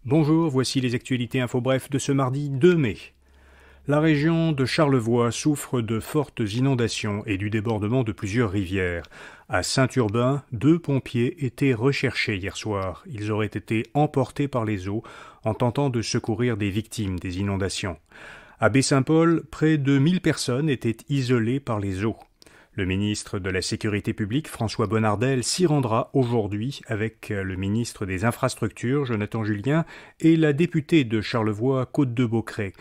Bonjour, voici les actualités info bref de ce mardi 2 mai. La région de Charlevoix souffre de fortes inondations et du débordement de plusieurs rivières. À Saint-Urbain, 2 pompiers étaient recherchés hier soir. Ils auraient été emportés par les eaux en tentant de secourir des victimes des inondations. À Baie-Saint-Paul, près de 1000 personnes étaient isolées par les eaux. Le ministre de la Sécurité publique, François Bonnardel, s'y rendra aujourd'hui avec le ministre des Infrastructures, Jonathan Julien, et la députée de Charlevoix-Côte-de-Beaupré,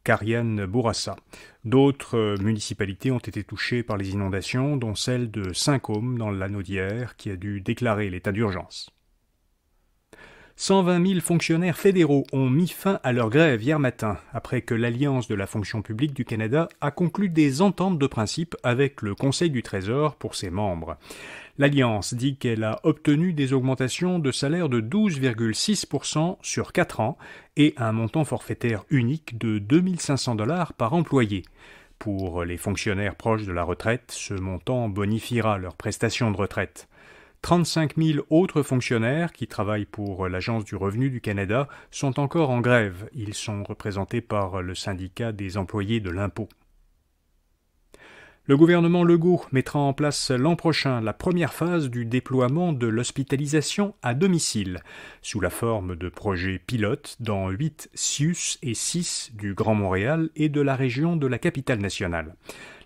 Kariane Bourassa. D'autres municipalités ont été touchées par les inondations, dont celle de Saint-Côme dans l'Anaudière, qui a dû déclarer l'état d'urgence. 120 000 fonctionnaires fédéraux ont mis fin à leur grève hier matin, après que l'Alliance de la fonction publique du Canada a conclu des ententes de principe avec le Conseil du Trésor pour ses membres. L'Alliance dit qu'elle a obtenu des augmentations de salaire de 12,6% sur 4 ans et un montant forfaitaire unique de 2 500 $ par employé. Pour les fonctionnaires proches de la retraite, ce montant bonifiera leurs prestations de retraite. 35 000 autres fonctionnaires qui travaillent pour l'Agence du revenu du Canada sont encore en grève. Ils sont représentés par le syndicat des employés de l'impôt. Le gouvernement Legault mettra en place l'an prochain la première phase du déploiement de l'hospitalisation à domicile, sous la forme de projets pilotes dans 8 CIUS et 6 du Grand Montréal et de la région de la Capitale-Nationale.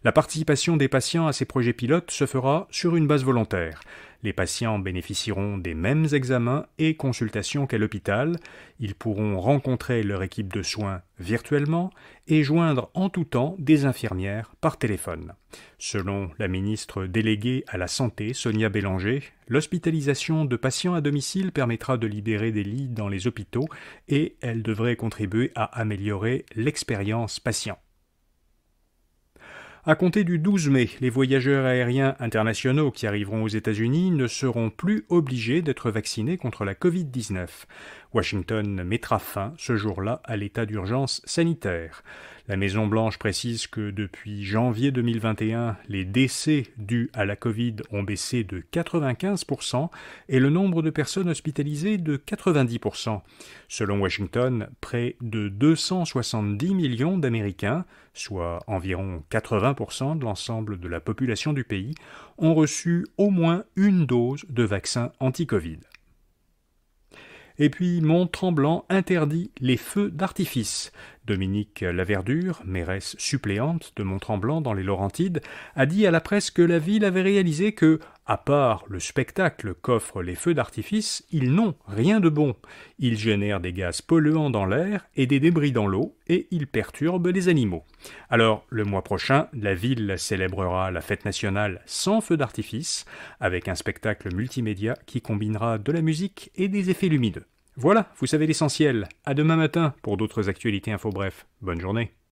La participation des patients à ces projets pilotes se fera sur une base volontaire. Les patients bénéficieront des mêmes examens et consultations qu'à l'hôpital. Ils pourront rencontrer leur équipe de soins virtuellement et joindre en tout temps des infirmières par téléphone. Selon la ministre déléguée à la Santé, Sonia Bélanger, l'hospitalisation de patients à domicile permettra de libérer des lits dans les hôpitaux et elle devrait contribuer à améliorer l'expérience patient. À compter du 12 mai, les voyageurs aériens internationaux qui arriveront aux États-Unis ne seront plus obligés d'être vaccinés contre la Covid-19. Washington mettra fin ce jour-là à l'état d'urgence sanitaire. La Maison-Blanche précise que depuis janvier 2021, les décès dus à la Covid ont baissé de 95% et le nombre de personnes hospitalisées de 90%. Selon Washington, près de 270 millions d'Américains, soit environ 80% de l'ensemble de la population du pays, ont reçu au moins une dose de vaccin anti-Covid. Et puis, Mont-Tremblant interdit les feux d'artifice. Dominique Laverdure, mairesse suppléante de Mont-Tremblant dans les Laurentides, a dit à la presse que la ville avait réalisé que, à part le spectacle qu'offrent les feux d'artifice, ils n'ont rien de bon. Ils génèrent des gaz polluants dans l'air et des débris dans l'eau, et ils perturbent les animaux. Alors, le mois prochain, la ville célébrera la fête nationale sans feux d'artifice, avec un spectacle multimédia qui combinera de la musique et des effets lumineux. Voilà, vous savez l'essentiel. À demain matin pour d'autres actualités info bref. Bonne journée.